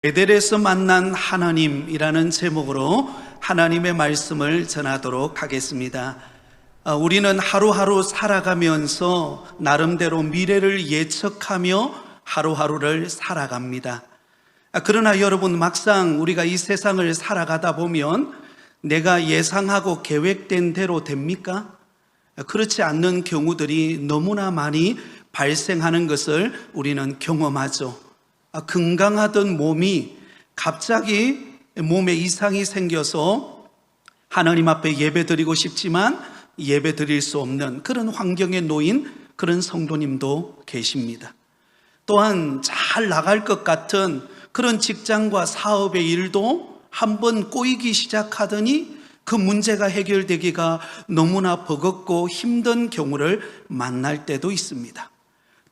베델에서 만난 하나님이라는 제목으로 하나님의 말씀을 전하도록 하겠습니다. 우리는 하루하루 살아가면서 나름대로 미래를 예측하며 하루하루를 살아갑니다. 그러나 여러분, 막상 우리가 이 세상을 살아가다 보면 내가 예상하고 계획된 대로 됩니까? 그렇지 않는 경우들이 너무나 많이 발생하는 것을 우리는 경험하죠. 건강하던 몸이 갑자기 몸에 이상이 생겨서 하나님 앞에 예배드리고 싶지만 예배드릴 수 없는 그런 환경에 놓인 그런 성도님도 계십니다. 또한 잘 나갈 것 같은 그런 직장과 사업의 일도 한번 꼬이기 시작하더니 그 문제가 해결되기가 너무나 버겁고 힘든 경우를 만날 때도 있습니다.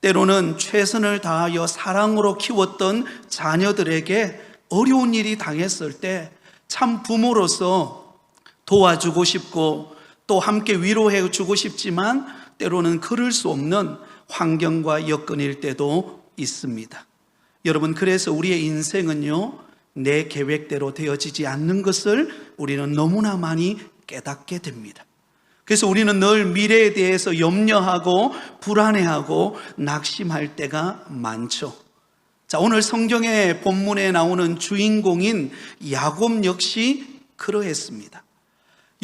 때로는 최선을 다하여 사랑으로 키웠던 자녀들에게 어려운 일이 당했을 때 참 부모로서 도와주고 싶고 또 함께 위로해 주고 싶지만 때로는 그럴 수 없는 환경과 여건일 때도 있습니다. 여러분, 그래서 우리의 인생은요, 내 계획대로 되어지지 않는 것을 우리는 너무나 많이 깨닫게 됩니다. 그래서 우리는 늘 미래에 대해서 염려하고 불안해하고 낙심할 때가 많죠. 자, 오늘 성경의 본문에 나오는 주인공인 야곱 역시 그러했습니다.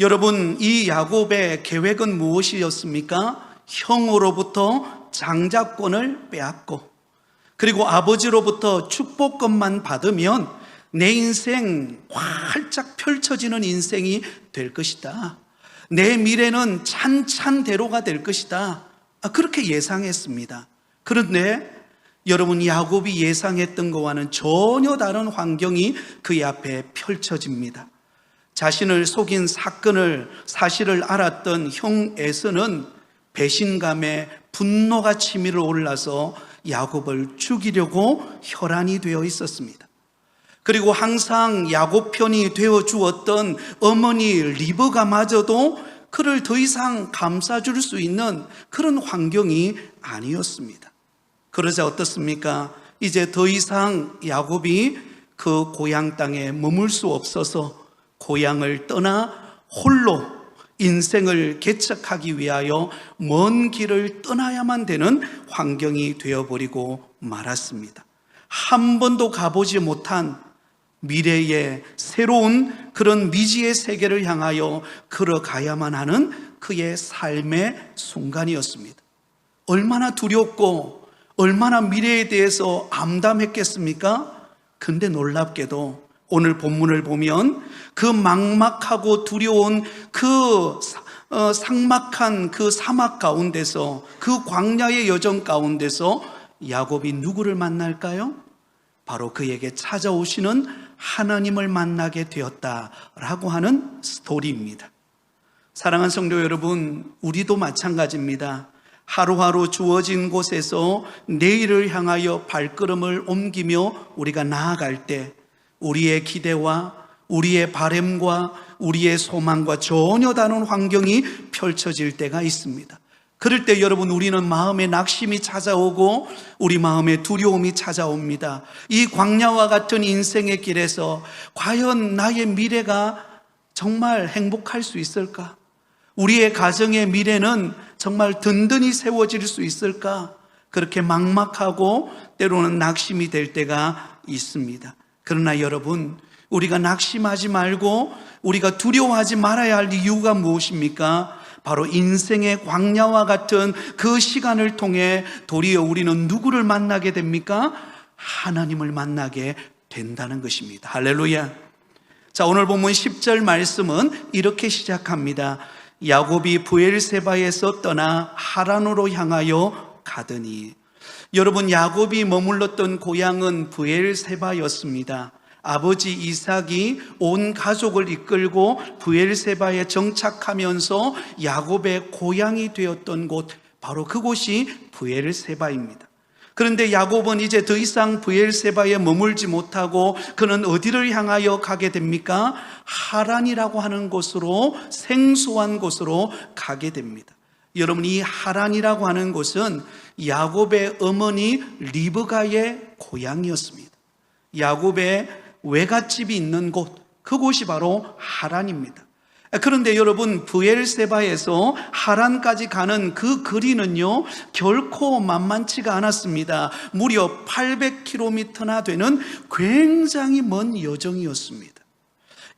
여러분, 이 야곱의 계획은 무엇이었습니까? 형으로부터 장자권을 빼앗고 그리고 아버지로부터 축복권만 받으면 내 인생 활짝 펼쳐지는 인생이 될 것이다. 내 미래는 찬찬대로가 될 것이다. 그렇게 예상했습니다. 그런데 여러분, 야곱이 예상했던 것과는 전혀 다른 환경이 그의 앞에 펼쳐집니다. 자신을 속인 사실을 알았던 형 에서는 배신감에 분노가 치밀어 올라서 야곱을 죽이려고 혈안이 되어 있었습니다. 그리고 항상 야곱 편이 되어 주었던 어머니 리브가마저도 그를 더 이상 감싸줄 수 있는 그런 환경이 아니었습니다. 그러자 어떻습니까? 이제 더 이상 야곱이 그 고향 땅에 머물 수 없어서 고향을 떠나 홀로 인생을 개척하기 위하여 먼 길을 떠나야만 되는 환경이 되어버리고 말았습니다. 한 번도 가보지 못한 미래의 새로운 그런 미지의 세계를 향하여 걸어가야만 하는 그의 삶의 순간이었습니다. 얼마나 두렵고 얼마나 미래에 대해서 암담했겠습니까? 근데 놀랍게도 오늘 본문을 보면 그 막막하고 두려운 그 삭막한 그 사막 가운데서, 그 광야의 여정 가운데서 야곱이 누구를 만날까요? 바로 그에게 찾아오시는 하나님을 만나게 되었다라고 하는 스토리입니다. 사랑하는 성도 여러분, 우리도 마찬가지입니다. 하루하루 주어진 곳에서 내일을 향하여 발걸음을 옮기며 우리가 나아갈 때 우리의 기대와 우리의 바램과 우리의 소망과 전혀 다른 환경이 펼쳐질 때가 있습니다. 그럴 때 여러분, 우리는 마음에 낙심이 찾아오고 우리 마음에 두려움이 찾아옵니다. 이 광야와 같은 인생의 길에서 과연 나의 미래가 정말 행복할 수 있을까? 우리의 가정의 미래는 정말 든든히 세워질 수 있을까? 그렇게 막막하고 때로는 낙심이 될 때가 있습니다. 그러나 여러분, 우리가 낙심하지 말고 우리가 두려워하지 말아야 할 이유가 무엇입니까? 바로 인생의 광야와 같은 그 시간을 통해 도리어 우리는 누구를 만나게 됩니까? 하나님을 만나게 된다는 것입니다. 할렐루야. 자, 오늘 본문 10절 말씀은 이렇게 시작합니다. 야곱이 브엘세바에서 떠나 하란으로 향하여 가더니. 여러분, 야곱이 머물렀던 고향은 브엘세바였습니다. 아버지 이삭이 온 가족을 이끌고 브엘세바에 정착하면서 야곱의 고향이 되었던 곳, 바로 그곳이 브엘세바입니다. 그런데 야곱은 이제 더 이상 브엘세바에 머물지 못하고 그는 어디를 향하여 가게 됩니까? 하란이라고 하는 곳으로, 생소한 곳으로 가게 됩니다. 여러분, 이 하란이라고 하는 곳은 야곱의 어머니 리브가의 고향이었습니다. 야곱의 외갓집이 있는 곳, 그곳이 바로 하란입니다. 그런데 여러분, 브엘세바에서 하란까지 가는 그 거리는요 결코 만만치가 않았습니다. 무려 800km나 되는 굉장히 먼 여정이었습니다.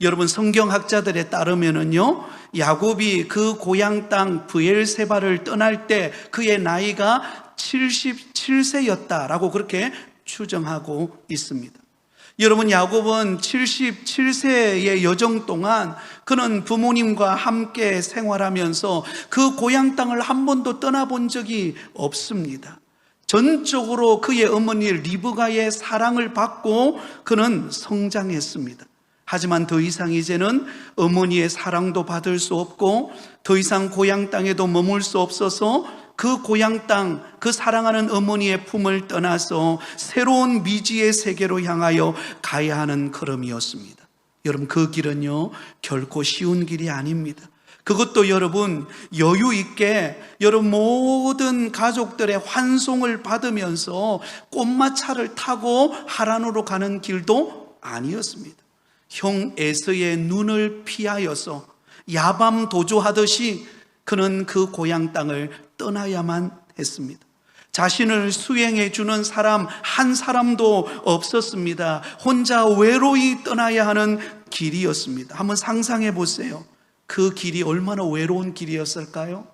여러분, 성경학자들에 따르면은요 야곱이 그 고향 땅 브엘세바를 떠날 때 그의 나이가 77세였다라고 그렇게 추정하고 있습니다. 여러분, 야곱은 77세의 여정 동안 그는 부모님과 함께 생활하면서 그 고향 땅을 한 번도 떠나본 적이 없습니다. 전적으로 그의 어머니 리브가의 사랑을 받고 그는 성장했습니다. 하지만 더 이상 이제는 어머니의 사랑도 받을 수 없고 더 이상 고향 땅에도 머물 수 없어서 그 고향 땅, 그 사랑하는 어머니의 품을 떠나서 새로운 미지의 세계로 향하여 가야 하는 걸음이었습니다. 여러분, 그 길은요 결코 쉬운 길이 아닙니다. 그것도 여러분 여유 있게 여러분 모든 가족들의 환송을 받으면서 꽃마차를 타고 하란으로 가는 길도 아니었습니다. 형 에서의 눈을 피하여서 야밤 도주하듯이 그는 그 고향 땅을 떠나야만 했습니다. 자신을 수행해 주는 사람 한 사람도 없었습니다. 혼자 외로이 떠나야 하는 길이었습니다. 한번 상상해 보세요. 그 길이 얼마나 외로운 길이었을까요?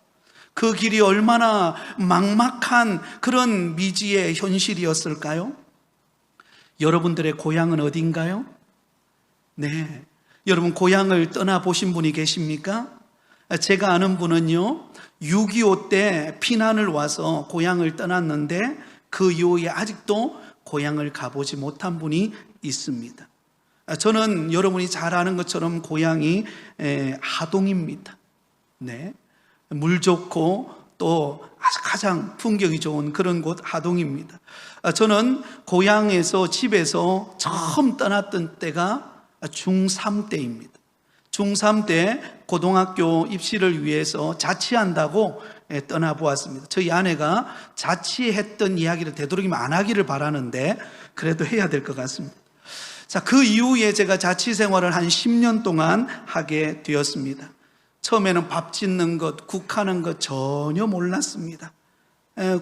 그 길이 얼마나 막막한 그런 미지의 현실이었을까요? 여러분들의 고향은 어딘가요? 네, 여러분 고향을 떠나보신 분이 계십니까? 제가 아는 분은요 6.25 때 피난을 와서 고향을 떠났는데 그 이후에 아직도 고향을 가보지 못한 분이 있습니다. 저는 여러분이 잘 아는 것처럼 고향이 하동입니다. 네, 물 좋고 또 가장 풍경이 좋은 그런 곳 하동입니다. 저는 고향에서 집에서 처음 떠났던 때가 중3 때입니다. 중3 때 고등학교 입시를 위해서 자취한다고 떠나보았습니다. 저희 아내가 자취했던 이야기를 되도록이면 안 하기를 바라는데 그래도 해야 될 것 같습니다. 자, 그 이후에 제가 자취 생활을 한 10년 동안 하게 되었습니다. 처음에는 밥 짓는 것, 국하는 것 전혀 몰랐습니다.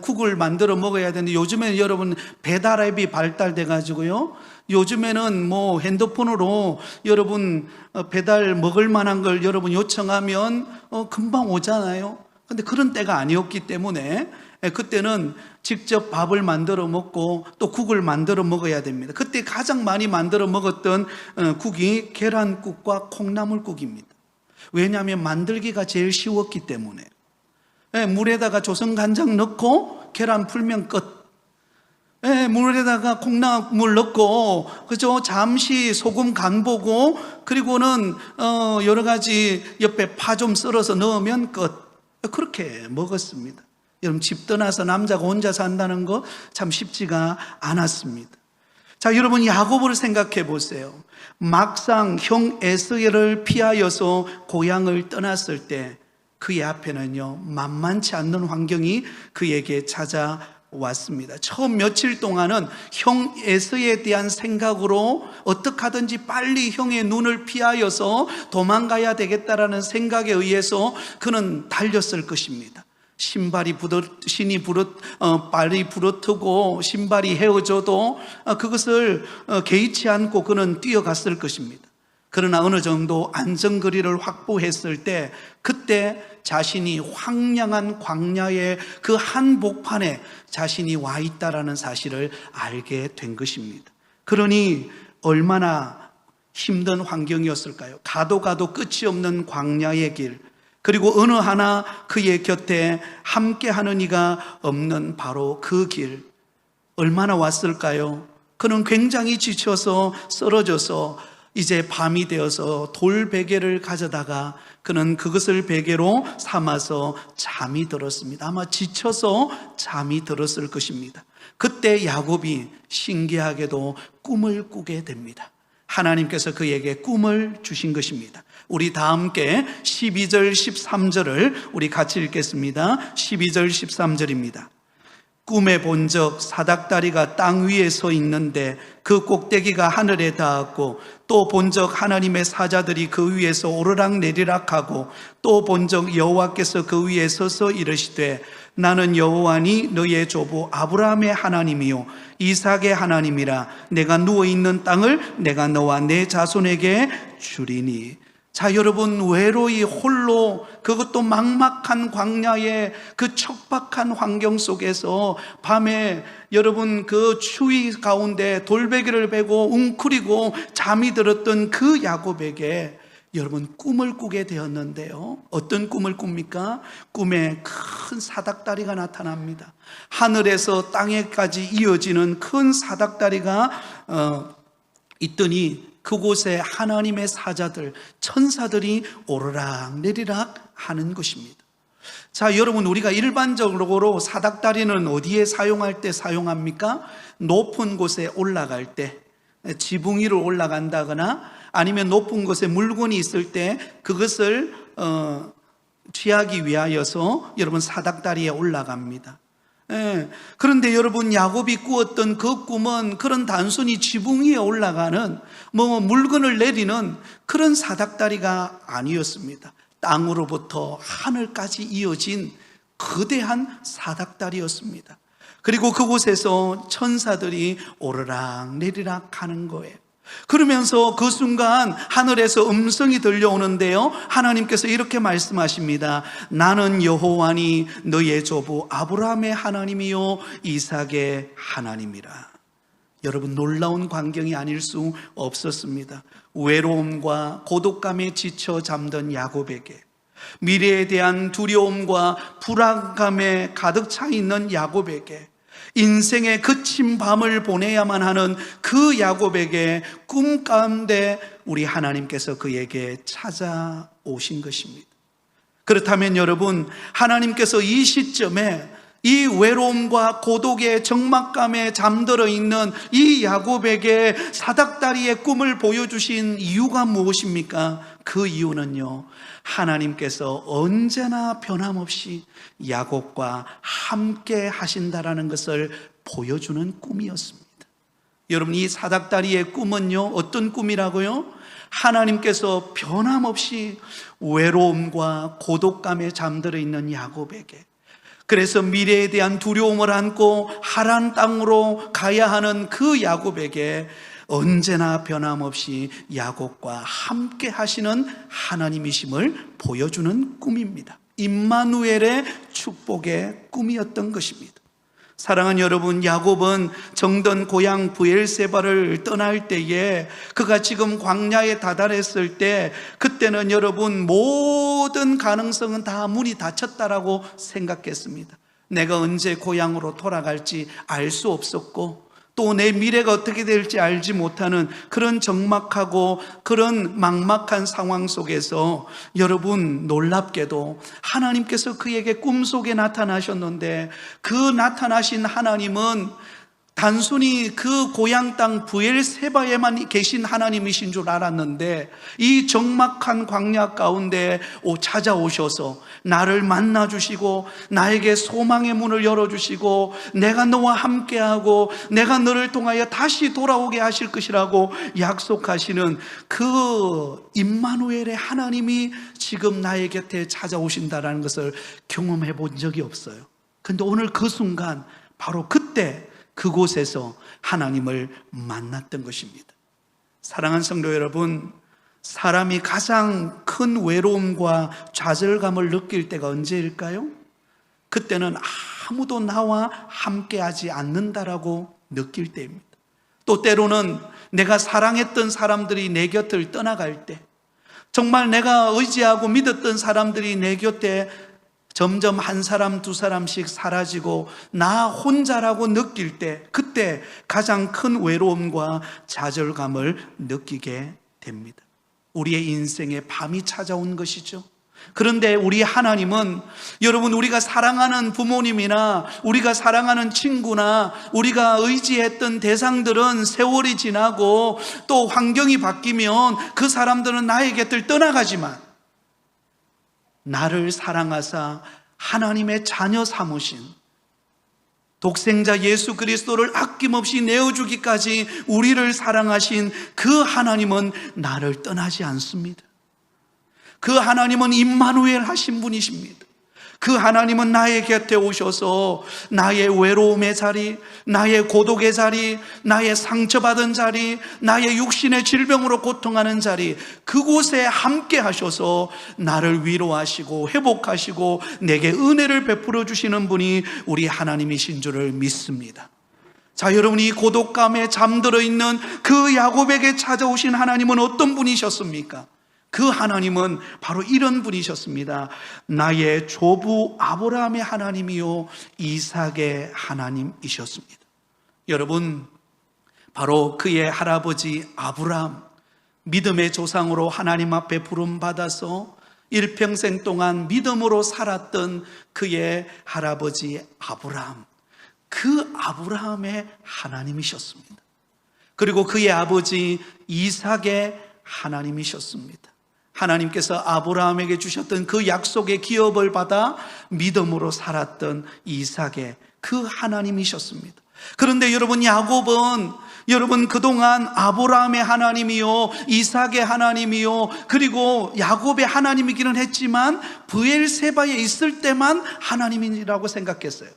국을 만들어 먹어야 되는데 요즘에는 여러분 배달 앱이 발달돼 가지고요 요즘에는 뭐 핸드폰으로 여러분 배달 먹을 만한 걸 여러분 요청하면 금방 오잖아요. 근데 그런 때가 아니었기 때문에 그때는 직접 밥을 만들어 먹고 또 국을 만들어 먹어야 됩니다. 그때 가장 많이 만들어 먹었던 국이 계란국과 콩나물국입니다. 왜냐하면 만들기가 제일 쉬웠기 때문에. 물에다가 조선간장 넣고 계란 풀면 끝. 물에다가 콩나물 넣고 그죠? 잠시 소금 간 보고 그리고는 여러 가지 옆에 파 좀 썰어서 넣으면 끝. 그렇게 먹었습니다. 여러분, 집 떠나서 남자가 혼자 산다는 거 참 쉽지가 않았습니다. 자, 여러분 야곱을 생각해 보세요. 막상 형 에서를 피하여서 고향을 떠났을 때 그의 앞에는요 만만치 않는 환경이 그에게 찾아왔습니다. 처음 며칠 동안은 형 에서에 대한 생각으로 어떻게 하든지 빨리 형의 눈을 피하여서 도망가야 되겠다라는 생각에 의해서 그는 달렸을 것입니다. 발이 부러뜨고 신발이 헤어져도 그것을 개의치 않고 그는 뛰어갔을 것입니다. 그러나 어느 정도 안전거리를 확보했을 때 그때 자신이 황량한 광야의 그 한복판에 자신이 와 있다라는 사실을 알게 된 것입니다. 그러니 얼마나 힘든 환경이었을까요? 가도 끝이 없는 광야의 길, 그리고 어느 하나 그의 곁에 함께하는 이가 없는 바로 그 길, 얼마나 왔을까요? 그는 굉장히 지쳐서 쓰러져서 이제 밤이 되어서 돌베개를 가져다가 그는 그것을 베개로 삼아서 잠이 들었습니다. 아마 지쳐서 잠이 들었을 것입니다. 그때 야곱이 신기하게도 꿈을 꾸게 됩니다. 하나님께서 그에게 꿈을 주신 것입니다. 우리 다 함께 12절 13절을 우리 같이 읽겠습니다. 12절 13절입니다. 꿈에 본 적 사닥다리가 땅 위에 서 있는데 그 꼭대기가 하늘에 닿았고, 또 본 적 하나님의 사자들이 그 위에서 오르락 내리락 하고, 또 본 적 여호와께서 그 위에 서서 이르시되 나는 여호와니 너의 조부 아브라함의 하나님이요 이삭의 하나님이라. 내가 누워있는 땅을 내가 너와 내 자손에게 주리니. 자, 여러분, 외로이 홀로, 그것도 막막한 광야의 그 척박한 환경 속에서 밤에 여러분 그 추위 가운데 돌베개를 베고 웅크리고 잠이 들었던 그 야곱에게 여러분 꿈을 꾸게 되었는데요, 어떤 꿈을 꿉니까? 꿈에 큰 사닥다리가 나타납니다. 하늘에서 땅에까지 이어지는 큰 사닥다리가 있더니 그곳에 하나님의 사자들, 천사들이 오르락 내리락 하는 것입니다. 자, 여러분, 우리가 일반적으로 사닥다리는 어디에 사용할 때 사용합니까? 높은 곳에 올라갈 때, 지붕 위로 올라간다거나 아니면 높은 곳에 물건이 있을 때 그것을 취하기 위하여서 여러분 사닥다리에 올라갑니다. 그런데 여러분, 야곱이 꾸었던 그 꿈은 그런 단순히 지붕 위에 올라가는 물건을 내리는 그런 사닥다리가 아니었습니다. 땅으로부터 하늘까지 이어진 거대한 사닥다리였습니다. 그리고 그곳에서 천사들이 오르락 내리락 하는 거예요. 그러면서 그 순간 하늘에서 음성이 들려오는데요, 하나님께서 이렇게 말씀하십니다. 나는 여호와니 너의 조부 아브라함의 하나님이요 이삭의 하나님이라. 여러분, 놀라운 광경이 아닐 수 없었습니다. 외로움과 고독감에 지쳐 잠든 야곱에게, 미래에 대한 두려움과 불안감에 가득 차 있는 야곱에게, 인생의 거친 밤을 보내야만 하는 그 야곱에게 꿈 가운데 우리 하나님께서 그에게 찾아오신 것입니다. 그렇다면 여러분, 하나님께서 이 시점에 이 외로움과 고독의 적막감에 잠들어 있는 이 야곱에게 사닥다리의 꿈을 보여주신 이유가 무엇입니까? 그 이유는요, 하나님께서 언제나 변함없이 야곱과 함께 하신다라는 것을 보여주는 꿈이었습니다. 여러분, 이 사닥다리의 꿈은요, 어떤 꿈이라고요? 하나님께서 변함없이 외로움과 고독감에 잠들어 있는 야곱에게, 그래서 미래에 대한 두려움을 안고 하란 땅으로 가야 하는 그 야곱에게 언제나 변함없이 야곱과 함께 하시는 하나님이심을 보여주는 꿈입니다. 임마누엘의 축복의 꿈이었던 것입니다. 사랑하는 여러분, 야곱은 정든 고향 브엘세바를 떠날 때에, 그가 지금 광야에 다다랐을 때, 그때는 여러분 모든 가능성은 다 문이 닫혔다라고 생각했습니다. 내가 언제 고향으로 돌아갈지 알 수 없었고, 또 내 미래가 어떻게 될지 알지 못하는 그런 적막하고 그런 막막한 상황 속에서 여러분, 놀랍게도 하나님께서 그에게 꿈속에 나타나셨는데, 그 나타나신 하나님은 단순히 그 고향 땅 브엘세바에만 계신 하나님이신 줄 알았는데, 이 적막한 광야 가운데 찾아오셔서 나를 만나주시고 나에게 소망의 문을 열어주시고 내가 너와 함께하고 내가 너를 통하여 다시 돌아오게 하실 것이라고 약속하시는 그 임마누엘의 하나님이 지금 나의 곁에 찾아오신다는 것을 경험해 본 적이 없어요. 근데 오늘 그 순간, 바로 그때 그곳에서 하나님을 만났던 것입니다. 사랑하는 성도 여러분, 사람이 가장 큰 외로움과 좌절감을 느낄 때가 언제일까요? 그때는 아무도 나와 함께하지 않는다라고 느낄 때입니다. 또 때로는 내가 사랑했던 사람들이 내 곁을 떠나갈 때, 정말 내가 의지하고 믿었던 사람들이 내 곁에 점점 한 사람 두 사람씩 사라지고 나 혼자라고 느낄 때, 그때 가장 큰 외로움과 좌절감을 느끼게 됩니다. 우리의 인생에 밤이 찾아온 것이죠. 그런데 우리 하나님은, 여러분, 우리가 사랑하는 부모님이나 우리가 사랑하는 친구나 우리가 의지했던 대상들은 세월이 지나고 또 환경이 바뀌면 그 사람들은 나의 곁을 떠나가지만, 나를 사랑하사 하나님의 자녀 삼으신, 독생자 예수 그리스도를 아낌없이 내어주기까지 우리를 사랑하신 그 하나님은 나를 떠나지 않습니다. 그 하나님은 임마누엘 하신 분이십니다. 그 하나님은 나의 곁에 오셔서 나의 외로움의 자리, 나의 고독의 자리, 나의 상처받은 자리, 나의 육신의 질병으로 고통하는 자리, 그곳에 함께 하셔서 나를 위로하시고 회복하시고 내게 은혜를 베풀어 주시는 분이 우리 하나님이신 줄을 믿습니다. 자, 여러분이 고독감에 잠들어 있는 그 야곱에게 찾아오신 하나님은 어떤 분이셨습니까? 그 하나님은 바로 이런 분이셨습니다. 나의 조부 아브라함의 하나님이요 이삭의 하나님이셨습니다. 여러분, 바로 그의 할아버지 아브라함, 믿음의 조상으로 하나님 앞에 부름받아서 일평생 동안 믿음으로 살았던 그의 할아버지 아브라함, 그 아브라함의 하나님이셨습니다. 그리고 그의 아버지 이삭의 하나님이셨습니다. 하나님께서 아브라함에게 주셨던 그 약속의 기업을 받아 믿음으로 살았던 이삭의 그 하나님이셨습니다. 그런데 여러분, 야곱은 여러분 그동안 아브라함의 하나님이요 이삭의 하나님이요 그리고 야곱의 하나님이기는 했지만 브엘세바에 있을 때만 하나님이라고 생각했어요.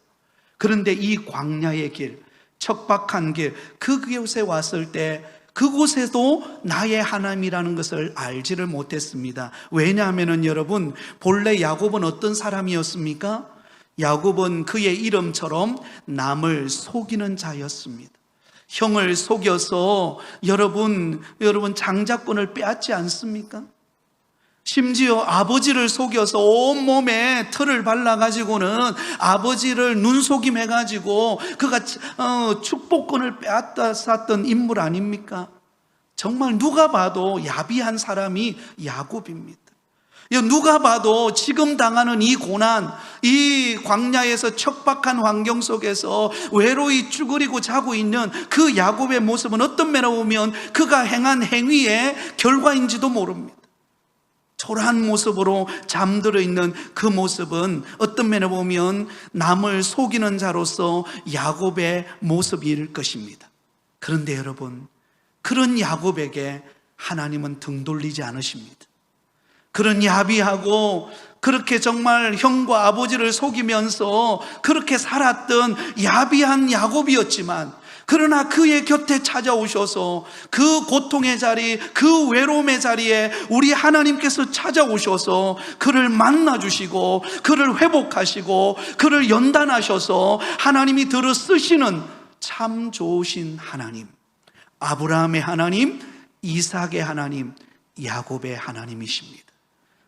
그런데 이 광야의 길, 척박한 길, 그곳에 왔을 때 그곳에도 나의 하나님이라는 것을 알지를 못했습니다. 왜냐하면 여러분, 본래 야곱은 어떤 사람이었습니까? 야곱은 그의 이름처럼 남을 속이는 자였습니다. 형을 속여서 여러분 장자권을 빼앗지 않습니까? 심지어 아버지를 속여서 온몸에 털을 발라가지고는 아버지를 눈속임해가지고 그가 축복권을 빼앗았던 인물 아닙니까? 정말 누가 봐도 야비한 사람이 야곱입니다. 누가 봐도 지금 당하는 이 고난, 이 광야에서 척박한 환경 속에서 외로이 쭈그리고 자고 있는 그 야곱의 모습은 어떤 면에 보면 그가 행한 행위의 결과인지도 모릅니다. 초라한 모습으로 잠들어 있는 그 모습은 어떤 면에 보면 남을 속이는 자로서 야곱의 모습일 것입니다. 그런데 여러분, 그런 야곱에게 하나님은 등 돌리지 않으십니다. 그런 야비하고 그렇게 정말 형과 아버지를 속이면서 그렇게 살았던 야비한 야곱이었지만, 그러나 그의 곁에 찾아오셔서 그 고통의 자리, 그 외로움의 자리에 우리 하나님께서 찾아오셔서 그를 만나주시고 그를 회복하시고 그를 연단하셔서 하나님이 들어 쓰시는 참 좋으신 하나님, 아브라함의 하나님, 이삭의 하나님, 야곱의 하나님이십니다.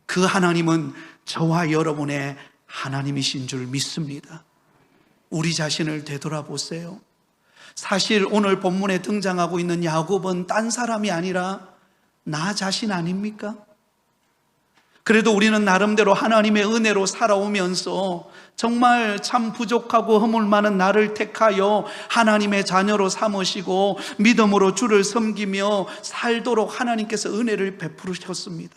그 하나님은 저와 여러분의 하나님이신 줄 믿습니다. 우리 자신을 되돌아보세요. 사실 오늘 본문에 등장하고 있는 야곱은 딴 사람이 아니라 나 자신 아닙니까? 그래도 우리는 나름대로 하나님의 은혜로 살아오면서 정말 참 부족하고 허물 많은 나를 택하여 하나님의 자녀로 삼으시고 믿음으로 주를 섬기며 살도록 하나님께서 은혜를 베푸셨습니다.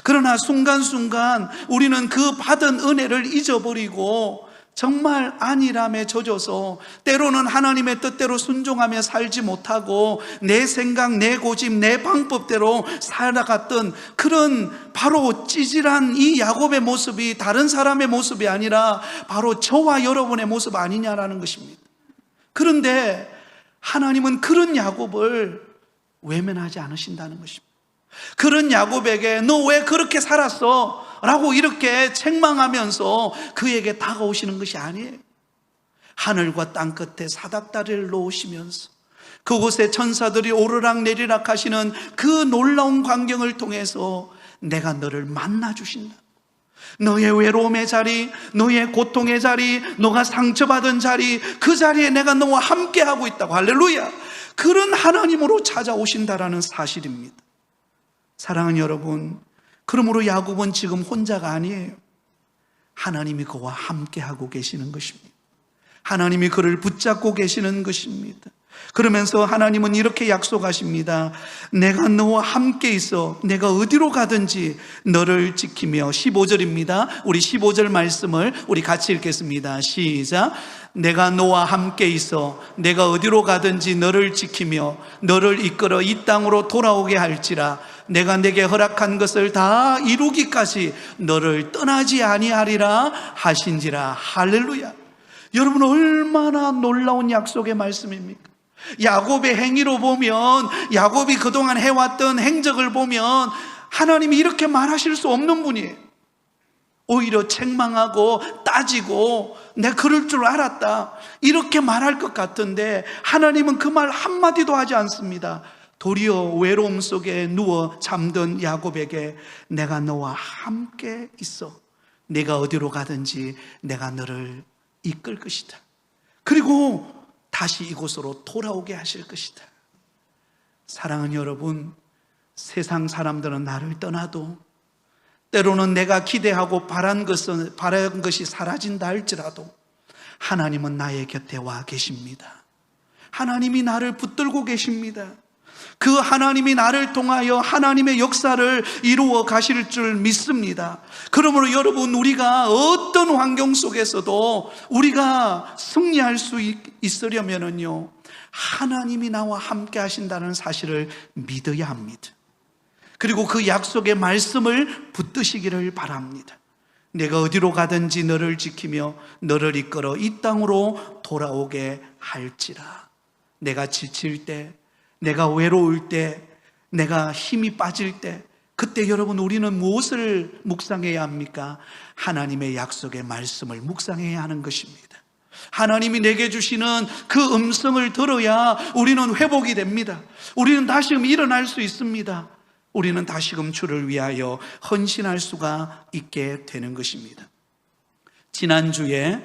그러나 순간순간 우리는 그 받은 은혜를 잊어버리고 정말 안일함에 젖어서 때로는 하나님의 뜻대로 순종하며 살지 못하고 내 생각, 내 고집, 내 방법대로 살아갔던 그런 바로 찌질한 이 야곱의 모습이 다른 사람의 모습이 아니라 바로 저와 여러분의 모습 아니냐라는 것입니다. 그런데 하나님은 그런 야곱을 외면하지 않으신다는 것입니다. 그런 야곱에게 너 왜 그렇게 살았어? 라고 이렇게 책망하면서 그에게 다가오시는 것이 아니에요. 하늘과 땅 끝에 사닥다리를 놓으시면서 그곳에 천사들이 오르락 내리락 하시는 그 놀라운 광경을 통해서 내가 너를 만나주신다. 너의 외로움의 자리, 너의 고통의 자리, 너가 상처받은 자리, 그 자리에 내가 너와 함께하고 있다고. 할렐루야. 그런 하나님으로 찾아오신다라는 사실입니다. 사랑하는 여러분, 그러므로 야곱은 지금 혼자가 아니에요. 하나님이 그와 함께하고 계시는 것입니다. 하나님이 그를 붙잡고 계시는 것입니다. 그러면서 하나님은 이렇게 약속하십니다. 내가 너와 함께 있어 내가 어디로 가든지 너를 지키며. 15절입니다. 우리 15절 말씀을 우리 같이 읽겠습니다. 시작. 내가 너와 함께 있어 내가 어디로 가든지 너를 지키며 너를 이끌어 이 땅으로 돌아오게 할지라. 내가 내게 허락한 것을 다 이루기까지 너를 떠나지 아니하리라 하신지라. 할렐루야. 여러분, 얼마나 놀라운 약속의 말씀입니까? 야곱의 행위로 보면, 야곱이 그동안 해왔던 행적을 보면 하나님이 이렇게 말하실 수 없는 분이에요. 오히려 책망하고 따지고 내가 그럴 줄 알았다 이렇게 말할 것 같은데 하나님은 그 말 한마디도 하지 않습니다. 도리어 외로움 속에 누워 잠든 야곱에게 내가 너와 함께 있어 내가 어디로 가든지 내가 너를 이끌 것이다. 그리고 다시 이곳으로 돌아오게 하실 것이다. 사랑하는 여러분, 세상 사람들은 나를 떠나도 때로는 내가 기대하고 바란 것이 사라진다 할지라도 하나님은 나의 곁에 와 계십니다. 하나님이 나를 붙들고 계십니다. 그 하나님이 나를 통하여 하나님의 역사를 이루어 가실 줄 믿습니다. 그러므로 여러분, 우리가 어떤 환경 속에서도 우리가 승리할 수 있으려면요, 하나님이 나와 함께 하신다는 사실을 믿어야 합니다. 그리고 그 약속의 말씀을 붙드시기를 바랍니다. 내가 어디로 가든지 너를 지키며 너를 이끌어 이 땅으로 돌아오게 할지라. 내가 지칠 때, 내가 외로울 때, 내가 힘이 빠질 때, 그때 여러분, 우리는 무엇을 묵상해야 합니까? 하나님의 약속의 말씀을 묵상해야 하는 것입니다. 하나님이 내게 주시는 그 음성을 들어야 우리는 회복이 됩니다. 우리는 다시금 일어날 수 있습니다. 우리는 다시금 주를 위하여 헌신할 수가 있게 되는 것입니다. 지난주에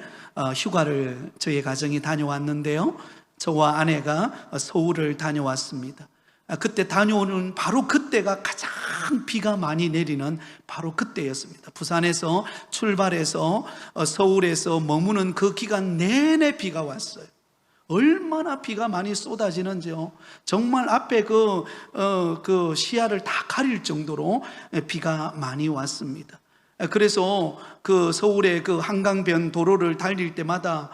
휴가를 저희 가정이 다녀왔는데요, 저와 아내가 서울을 다녀왔습니다. 그때 다녀오는 바로 그때가 가장 비가 많이 내리는 바로 그때였습니다. 부산에서 출발해서 서울에서 머무는 그 기간 내내 비가 왔어요. 얼마나 비가 많이 쏟아지는지요. 정말 앞에 그 시야를 다 가릴 정도로 비가 많이 왔습니다. 그래서 그 서울의 그 한강변 도로를 달릴 때마다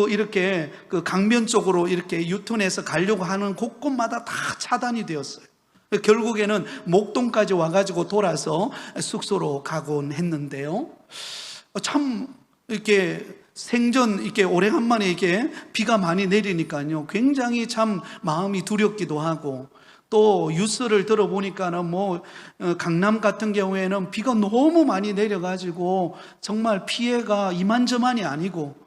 이렇게 그 강변 쪽으로 이렇게 유턴해서 가려고 하는 곳곳마다 다 차단이 되었어요. 결국에는 목동까지 와가지고 돌아서 숙소로 가곤 했는데요. 참 이렇게 생전 이렇게 오래간만에 이렇게 비가 많이 내리니까요, 굉장히 참 마음이 두렵기도 하고, 또 뉴스를 들어보니까는 강남 같은 경우에는 비가 너무 많이 내려가지고 정말 피해가 이만저만이 아니고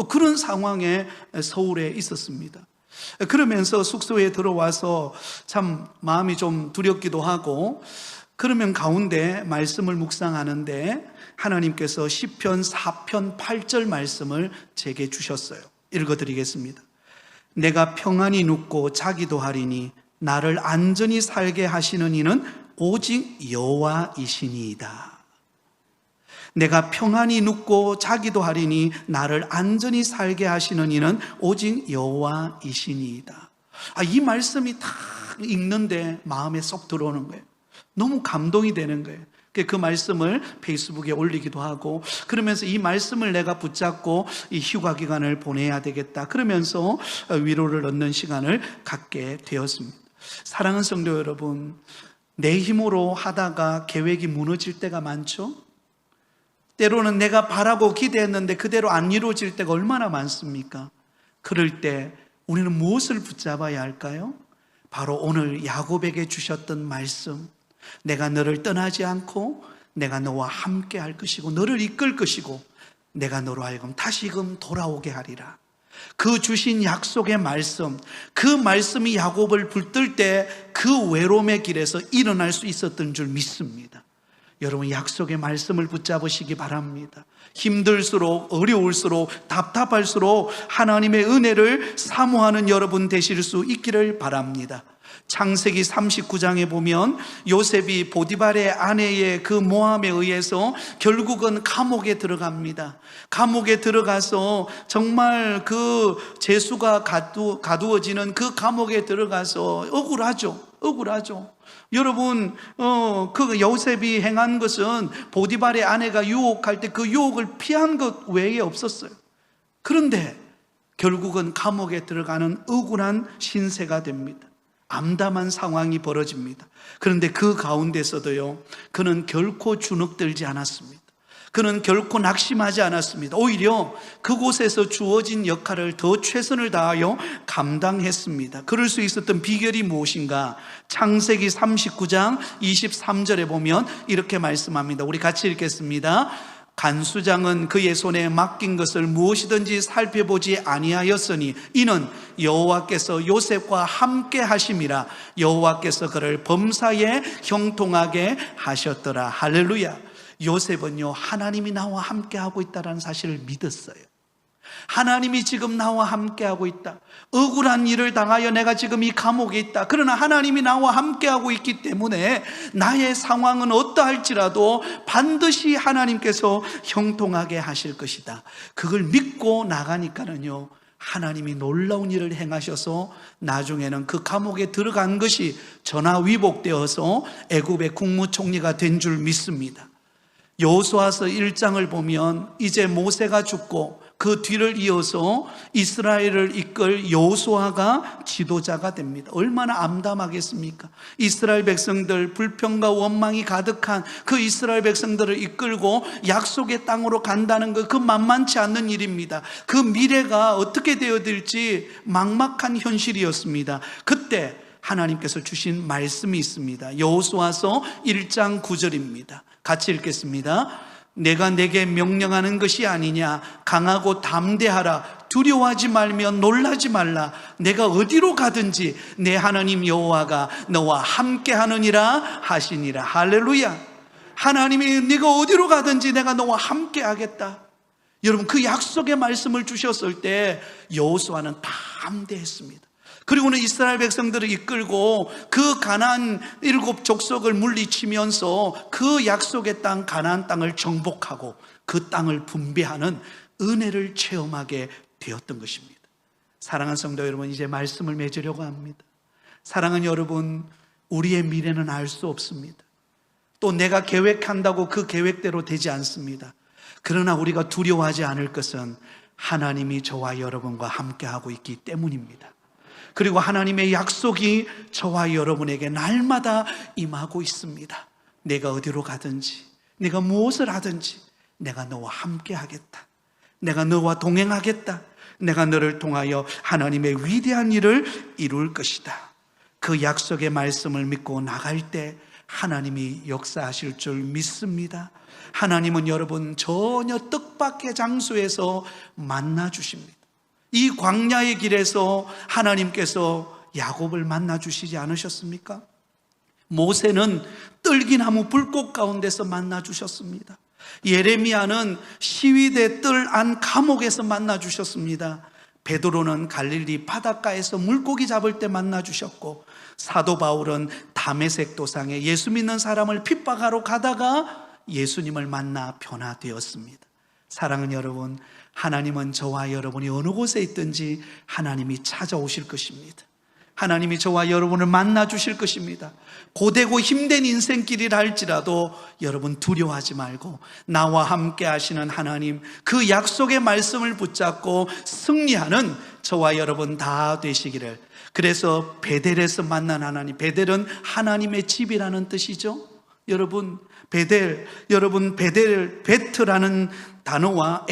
그런 상황에 서울에 있었습니다. 그러면서 숙소에 들어와서 참 마음이 좀 두렵기도 하고, 그러면 가운데 말씀을 묵상하는데 하나님께서 시편 4편 8절 말씀을 제게 주셨어요. 읽어드리겠습니다. 내가 평안히 눕고 자기도 하리니 나를 안전히 살게 하시는 이는 오직 여호와이시니이다. 내가 평안히 눕고 자기도 하리니 나를 안전히 살게 하시는 이는 오직 여호와이시니이다. 이 말씀이 딱 읽는데 마음에 쏙 들어오는 거예요. 너무 감동이 되는 거예요. 그 말씀을 페이스북에 올리기도 하고, 그러면서 이 말씀을 내가 붙잡고 이 휴가 기간을 보내야 되겠다, 그러면서 위로를 얻는 시간을 갖게 되었습니다. 사랑하는 성도 여러분, 내 힘으로 하다가 계획이 무너질 때가 많죠. 때로는 내가 바라고 기대했는데 그대로 안 이루어질 때가 얼마나 많습니까? 그럴 때 우리는 무엇을 붙잡아야 할까요? 바로 오늘 야곱에게 주셨던 말씀, 내가 너를 떠나지 않고 내가 너와 함께 할 것이고 너를 이끌 것이고 내가 너로 하여금 다시금 돌아오게 하리라. 그 주신 약속의 말씀, 그 말씀이 야곱을 붙들 때 그 외로움의 길에서 일어날 수 있었던 줄 믿습니다. 여러분, 약속의 말씀을 붙잡으시기 바랍니다. 힘들수록, 어려울수록, 답답할수록 하나님의 은혜를 사모하는 여러분 되실 수 있기를 바랍니다. 창세기 39장에 보면 요셉이 보디발의 아내의 그 모함에 의해서 결국은 감옥에 들어갑니다. 감옥에 들어가서 정말 그 재수가 가두어지는 그 감옥에 들어가서 억울하죠. 여러분, 그 요셉이 행한 것은 보디발의 아내가 유혹할 때 그 유혹을 피한 것 외에 없었어요. 그런데 결국은 감옥에 들어가는 억울한 신세가 됩니다. 암담한 상황이 벌어집니다. 그런데 그 가운데서도요, 그는 결코 주눅들지 않았습니다. 그는 결코 낙심하지 않았습니다. 오히려 그곳에서 주어진 역할을 더 최선을 다하여 감당했습니다. 그럴 수 있었던 비결이 무엇인가? 창세기 39장 23절에 보면 이렇게 말씀합니다. 우리 같이 읽겠습니다. 간수장은 그의 손에 맡긴 것을 무엇이든지 살펴보지 아니하였으니 이는 여호와께서 요셉과 함께 하심이라. 여호와께서 그를 범사에 형통하게 하셨더라. 할렐루야. 요셉은요, 하나님이 나와 함께 하고 있다는 사실을 믿었어요. 하나님이 지금 나와 함께하고 있다. 억울한 일을 당하여 내가 지금 이 감옥에 있다. 그러나 하나님이 나와 함께하고 있기 때문에 나의 상황은 어떠할지라도 반드시 하나님께서 형통하게 하실 것이다. 그걸 믿고 나가니까는요, 하나님이 놀라운 일을 행하셔서 나중에는 그 감옥에 들어간 것이 전화위복되어서 애굽의 국무총리가 된 줄 믿습니다. 여호수아서 1장을 보면 이제 모세가 죽고 그 뒤를 이어서 이스라엘을 이끌 여호수아가 지도자가 됩니다. 얼마나 암담하겠습니까? 이스라엘 백성들, 불평과 원망이 가득한 그 이스라엘 백성들을 이끌고 약속의 땅으로 간다는 것, 그 만만치 않는 일입니다. 그 미래가 어떻게 되어질지 막막한 현실이었습니다. 그때 하나님께서 주신 말씀이 있습니다. 여호수아서 1장 9절입니다. 같이 읽겠습니다. 내가 내게 명령하는 것이 아니냐. 강하고 담대하라. 두려워하지 말며 놀라지 말라. 내가 어디로 가든지 내 하나님 여호와가 너와 함께 하느니라 하시니라. 할렐루야. 하나님이 네가 어디로 가든지 내가 너와 함께 하겠다. 여러분, 그 약속의 말씀을 주셨을 때 여호수아는 담대했습니다. 그리고는 이스라엘 백성들을 이끌고 그 가나안 7 족속을 물리치면서 그 약속의 땅 가나안 땅을 정복하고 그 땅을 분배하는 은혜를 체험하게 되었던 것입니다. 사랑하는 성도 여러분, 이제 말씀을 맺으려고 합니다. 사랑하는 여러분, 우리의 미래는 알 수 없습니다. 또 내가 계획한다고 그 계획대로 되지 않습니다. 그러나 우리가 두려워하지 않을 것은 하나님이 저와 여러분과 함께하고 있기 때문입니다. 그리고 하나님의 약속이 저와 여러분에게 날마다 임하고 있습니다. 내가 어디로 가든지, 내가 무엇을 하든지 내가 너와 함께 하겠다. 내가 너와 동행하겠다. 내가 너를 통하여 하나님의 위대한 일을 이룰 것이다. 그 약속의 말씀을 믿고 나갈 때 하나님이 역사하실 줄 믿습니다. 하나님은 여러분 전혀 뜻밖의 장소에서 만나 주십니다. 이 광야의 길에서 하나님께서 야곱을 만나 주시지 않으셨습니까? 모세는 떨기나무 불꽃 가운데서 만나 주셨습니다. 예레미야는 시위대 뜰 안 감옥에서 만나 주셨습니다. 베드로는 갈릴리 바닷가에서 물고기 잡을 때 만나 주셨고, 사도 바울은 다메섹 도상에 예수 믿는 사람을 핍박하러 가다가 예수님을 만나 변화되었습니다. 사랑하는 여러분, 하나님은 저와 여러분이 어느 곳에 있든지 하나님이 찾아오실 것입니다. 하나님이 저와 여러분을 만나 주실 것입니다. 고되고 힘든 인생길이라 할지라도 여러분 두려워하지 말고 나와 함께 하시는 하나님, 그 약속의 말씀을 붙잡고 승리하는 저와 여러분 다 되시기를. 그래서 베델에서 만난 하나님, 베델은 하나님의 집이라는 뜻이죠. 여러분 베델, 베트라는 단어와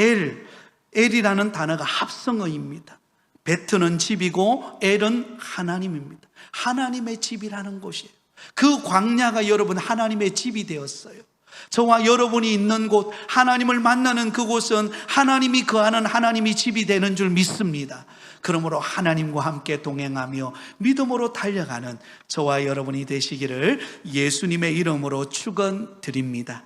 엘이라는 단어가 합성어입니다. 베트는 집이고 엘은 하나님입니다. 하나님의 집이라는 곳이에요. 그 광야가 여러분 하나님의 집이 되었어요. 저와 여러분이 있는 곳, 하나님을 만나는 그곳은 하나님이 거하는 하나님이 집이 되는 줄 믿습니다. 그러므로 하나님과 함께 동행하며 믿음으로 달려가는 저와 여러분이 되시기를 예수님의 이름으로 축원드립니다.